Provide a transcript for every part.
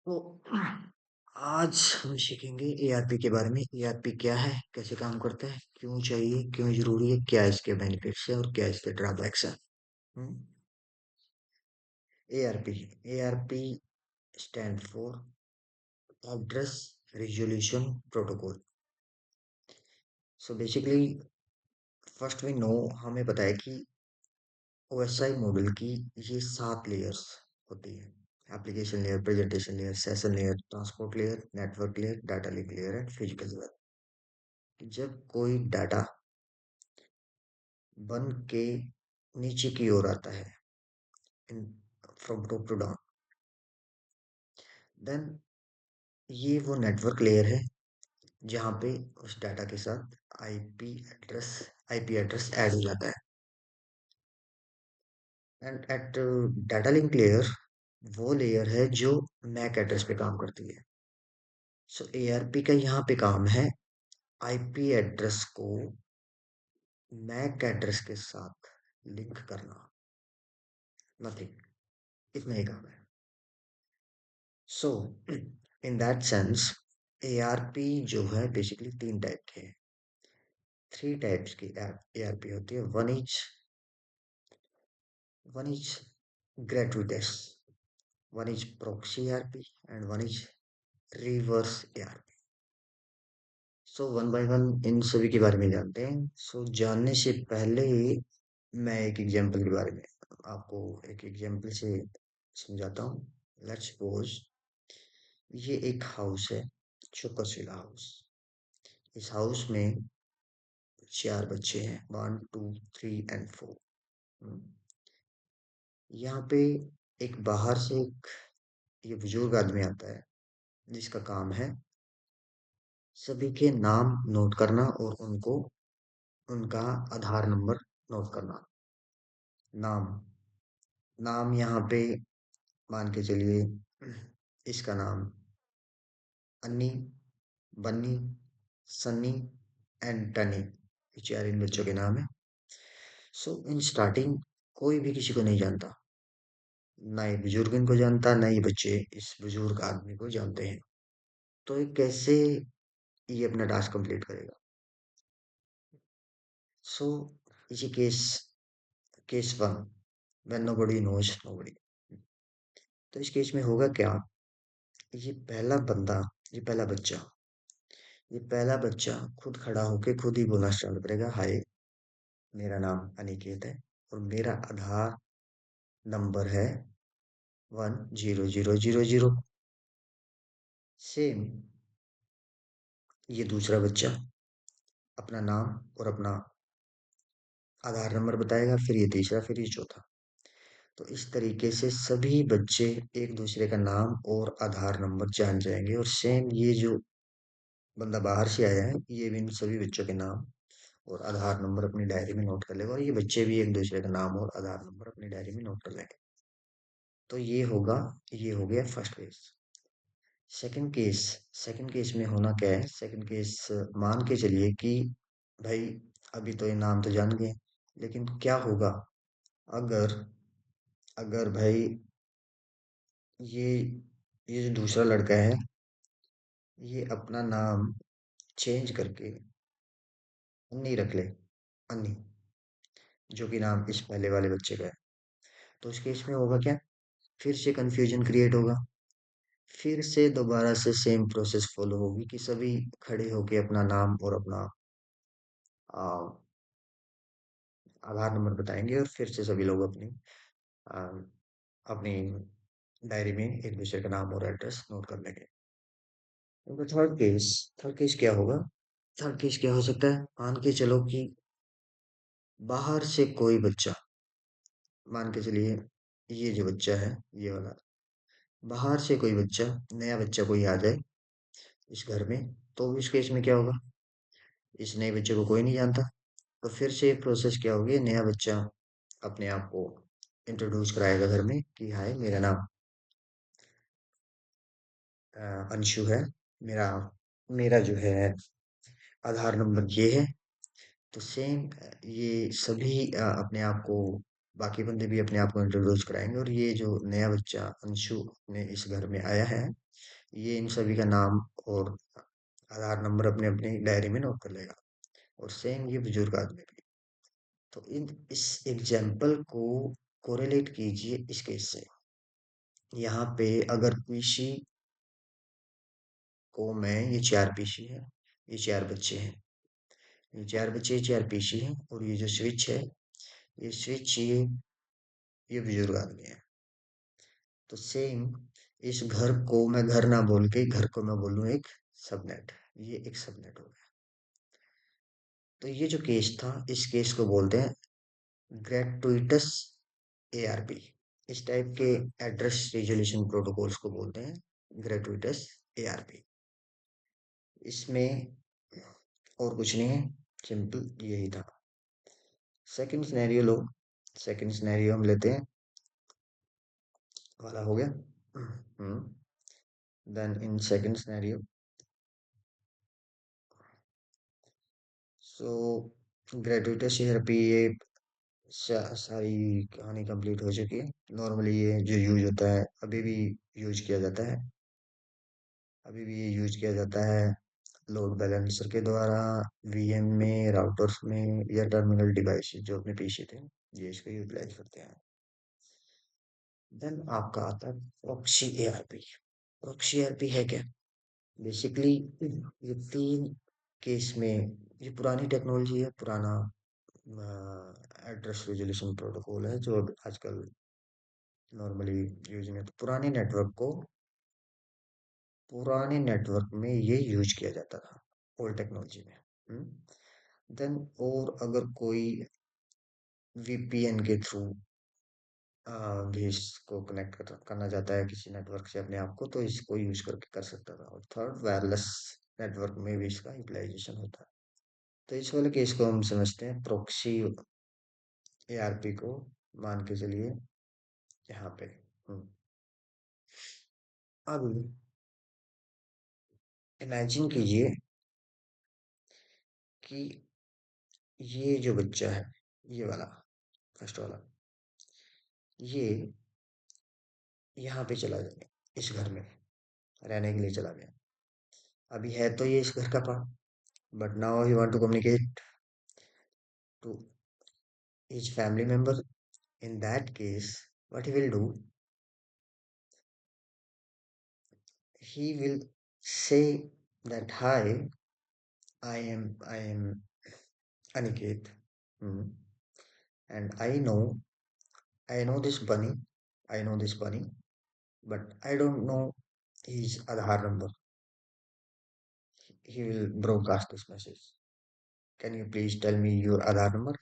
तो आज हम सीखेंगे एआरपी के बारे में। एआरपी क्या है, कैसे काम करता है, क्यों चाहिए, क्यों जरूरी है, क्या इसके बेनिफिट्स है और क्या इसके ड्रॉबैक्स है। ARP ARP stand for address resolution protocol. So basically first we know, हमें पता है कि ओएसआई मॉडल की ये 7 लेयर्स होती है। Application layer, presentation layer, session layer, transport layer, network layer, data link layer and physical layer. जब कोई डाटा बन के नीचे की ओर आता है, in from top to down, then ये वो नेटवर्क लेयर है जहाँ पे उस डाटा के साथ एड्रेस आईपी एड्रेस ऐड हो जाता है। And at data link layer, वो लेयर है जो मैक एड्रेस पे काम करती है। सो एआरपी का यहाँ पे काम है आईपी एड्रेस को मैक एड्रेस के साथ लिंक करना। नथिंग, इतना ही काम है। सो इन दैट सेंस एआरपी जो है बेसिकली 3 टाइप के हैं। 3 टाइप्स की एआरपी होती है। One is gratuitous, one is proxy ARP and one is reverse ARP. So one by one इन सभी के बारे में जानते हैं। सो जानने से पहले मैं एक एग्जांपल के बारे में आपको एक एग्जांपल से समझाता हूँ। लेट्स सपोज ये एक हाउस है, चुकसिला हाउस। इस हाउस में 4 बच्चे हैं, 1 2 3 एंड 4। यहाँ पे एक बाहर से एक ये बुजुर्ग आदमी आता है जिसका काम है सभी के नाम नोट करना और उनको उनका आधार नंबर नोट करना। नाम नाम यहाँ पे मान के चलिए, इसका नाम अन्नी, बन्नी, सन्नी एंड टनी, ये 4 इन बच्चों के नाम है। सो इन स्टार्टिंग कोई भी किसी को नहीं जानता, ना ये बुजुर्ग इनको जानता, ना ये बच्चे इस बुजुर्ग आदमी को जानते हैं। तो ये कैसे ये अपना टास्क कंप्लीट करेगा। सो इसी case one, when nobody knows nobody. तो इस केस में होगा क्या, ये पहला बंदा, ये पहला बच्चा खुद खड़ा होके खुद ही बोलना स्टार्ट करेगा, हाय मेरा नाम अनिकेत है और मेरा आधार नंबर है 10000। सेम ये दूसरा बच्चा अपना नाम और अपना आधार नंबर बताएगा, फिर ये तीसरा, फिर ये चौथा। तो इस तरीके से सभी बच्चे एक दूसरे का नाम और आधार नंबर जान जाएंगे। और सेम ये जो बंदा बाहर से आया है, ये भी इन सभी बच्चों के नाम और आधार नंबर अपनी डायरी में नोट कर लेगा और ये बच्चे भी एक दूसरे का नाम और आधार नंबर अपनी डायरी में नोट कर लेंगे। तो ये हो गया first case. Second case second case में होना क्या है, सेकंड केस मान के चलिए कि भाई अभी तो ये नाम तो जान गए, लेकिन क्या होगा अगर अगर भाई ये ये जो दूसरा लड़का है, ये अपना नाम चेंज करके अन्नी रख ले, अन्नी, जो कि नाम इस पहले वाले बच्चे का है। तो उस केस में होगा क्या, फिर से कंफ्यूजन क्रिएट होगा, फिर से दोबारा से सेम प्रोसेस फॉलो होगी कि सभी खड़े होके अपना नाम और अपना आ, आधार नंबर बताएंगे और फिर से सभी लोग आ, अपनी डायरी में एक दूसरे का नाम और एड्रेस नोट कर लेंगे। तो थर्ड केस क्या होगा, थर्ड केस क्या हो सकता है, मान के चलो कि बाहर से कोई बच्चा, मान के चलिए ये जो बच्चा है ये वाला, बाहर से कोई बच्चा, नया बच्चा कोई आ जाए इस घर में। तो इस केस में क्या होगा, इस नए बच्चे को कोई नहीं जानता। तो फिर से प्रोसेस क्या होगी, नया बच्चा अपने आप को इंट्रोड्यूस कराएगा घर में कि हाय मेरा नाम अंशु है, मेरा मेरा जो है आधार नंबर ये है। तो सेम ये सभी अपने आप को बाकी बंदे भी अपने आप को इंट्रोड्यूस कराएंगे, और ये जो नया बच्चा अंशु अपने इस घर में आया है, ये इन सभी का नाम और आधार नंबर अपने अपनी डायरी में नोट कर लेगा। और सेम ये बुजुर्ग आदमी भी। तो इन इस एग्जाम्पल को कोरिलेट कीजिए इस केस से। यहाँ पे अगर पीसी को मैं, ये चार पीसी है, ये चार बच्चे हैं, ये चार बच्चे चार पीसी हैं, और ये जो स्विच है, ये स्विच ये बुजुर्ग आदमी है। तो सेम इस घर को मैं घर ना बोल के घर को मैं बोलूँ एक सबनेट, ये एक सबनेट हो गया। तो ये जो केस था, इस केस को बोलते हैं ग्रेटुइटस एआरपी। इस टाइप के एड्रेस रिजोल्यूशन प्रोटोकॉल्स को बोलते हैं ग्रेटुइटस एआरपी। इसमें और कुछ नहीं है, सिंपल यही था। सेकंड सिनेरियो लो, सेकंड सिनेरियो हम लेते हैं, वाला हो गया। Then in second scenario, so gratuitous ARP, ये सारी कहानी कंप्लीट हो चुकी है। नॉर्मली ये जो यूज होता है, अभी भी यूज किया जाता है, अभी भी ये यूज किया जाता है लोड बैलेंसर के द्वारा, वीएम में, राउटर्स में, या टर्मिनल डिवाइस जो अपने पीछे थे, ये इसको यूटिलाइज करते हैं। देन आपका आता है प्रॉक्सी एआरपी। प्रॉक्सी एआरपी है क्या? बेसिकली ये तीन केस में, ये पुरानी टेक्नोलॉजी है, पुराना एड्रेस रिजोल्यूशन प्रोटोकॉल है, जो अब आजकल नॉर्मली यूज में, तो पुराने नेटवर्क में ये यूज किया जाता था, ओल्ड टेक्नोलॉजी में। देन और अगर कोई वीपीएन के थ्रू भी इसको कनेक्ट करना चाहता है किसी नेटवर्क से अपने आप को, तो इसको यूज करके कर सकता था। और थर्ड, वायरलेस नेटवर्क में भी इसका यूटिलाइजेशन होता है। तो इस वाले केस को हम समझते हैं प्रॉक्सी एआरपी को, मान के चलिए यहाँ पे। हम्म, अब इमेजिन कीजिए कि ये जो बच्चा है, ये वाला, फर्स्ट वाला, ये यहाँ पे चला गया, इस घर में रहने के लिए चला गया। अभी है तो ये इस घर का part, but now he want to communicate to his family member. In that case, what he will do, he will say that hi, I am Aniket, hmm, and I know this bunny, I know this bunny, but I don't know his Aadhaar number. He will broadcast this message. Can you please tell me your Aadhaar number?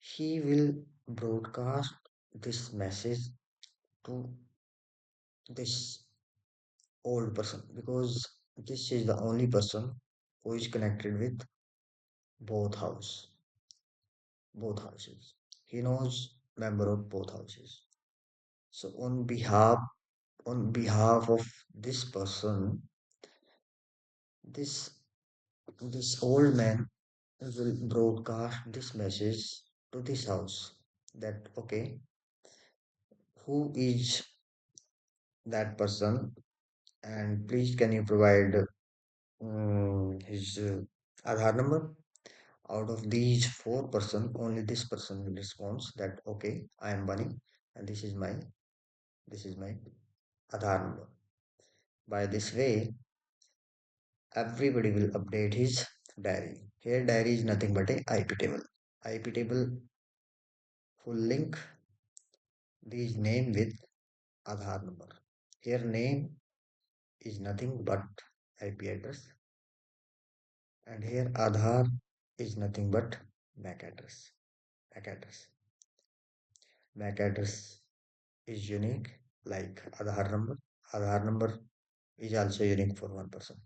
He will broadcast this message to this old person, because this is the only person who is connected with both house, both houses. He knows member of both houses. So on behalf of this person, this this old man will broadcast this message to this house, that okay, who is that person, and please can you provide his Aadhaar number. Out of these four person, only this person will respond that okay, I am Bunny, and this is my Aadhaar number. By this way, everybody will update his diary. Here, diary is nothing but a IP table. IP table will link these name with Aadhaar number. Here, name is nothing but IP address, and here Aadhaar is nothing but MAC address. MAC address. MAC address is unique like Aadhaar number. Aadhaar number is also unique for one person.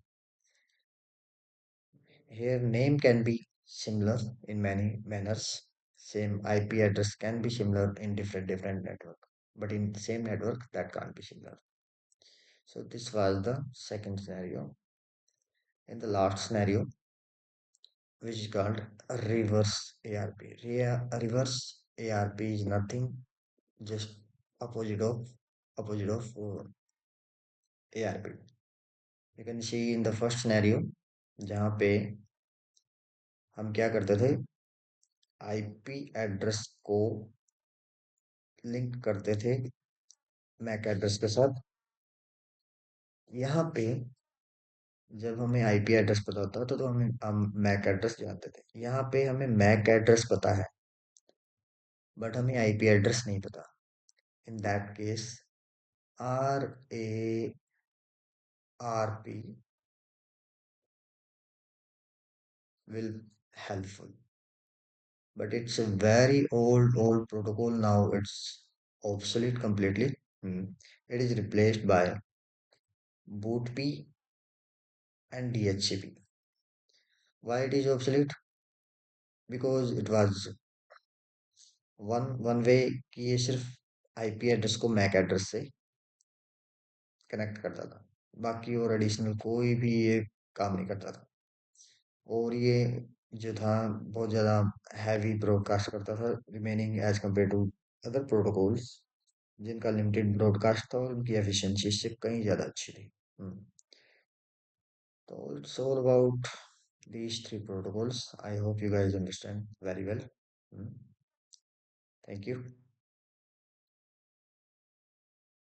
Here, name can be similar in many manners. Same IP address can be similar in different network, but in the same network that can't be similar. So this was the second scenario. In the last scenario, which is called a reverse ARP. Reverse ARP is nothing, just opposite of opposite of ARP. You can see in the first scenario जहाँ पे हम क्या करते थे, IP address को link करते थे Mac address के साथ। यहाँ पे जब हमें आईपी एड्रेस पता होता था तो हम मैक एड्रेस जानते थे। यहाँ पे हमें मैक एड्रेस पता है बट हमें आईपी एड्रेस नहीं पता। In that case RARP will helpful, but it's a very old protocol now. It's obsolete completely. Hmm. It is replaced by BootP and DHCP. Why it is obsolete? Because it was one way कि ये सिर्फ IP address को Mac address से connect करता था, बाकी और additional कोई भी ये काम नहीं करता था। और ये जो था बहुत ज़्यादा हैवी ब्रॉडकास्ट करता था, remaining as compare to other protocols जिनका लिमिटेड ब्रॉडकास्ट था और उनकी एफिशिएंसी इससे कहीं ज़्यादा अच्छी थी। हम्म, तो it's all about these three protocols. I hope you guys understand very well. Thank you.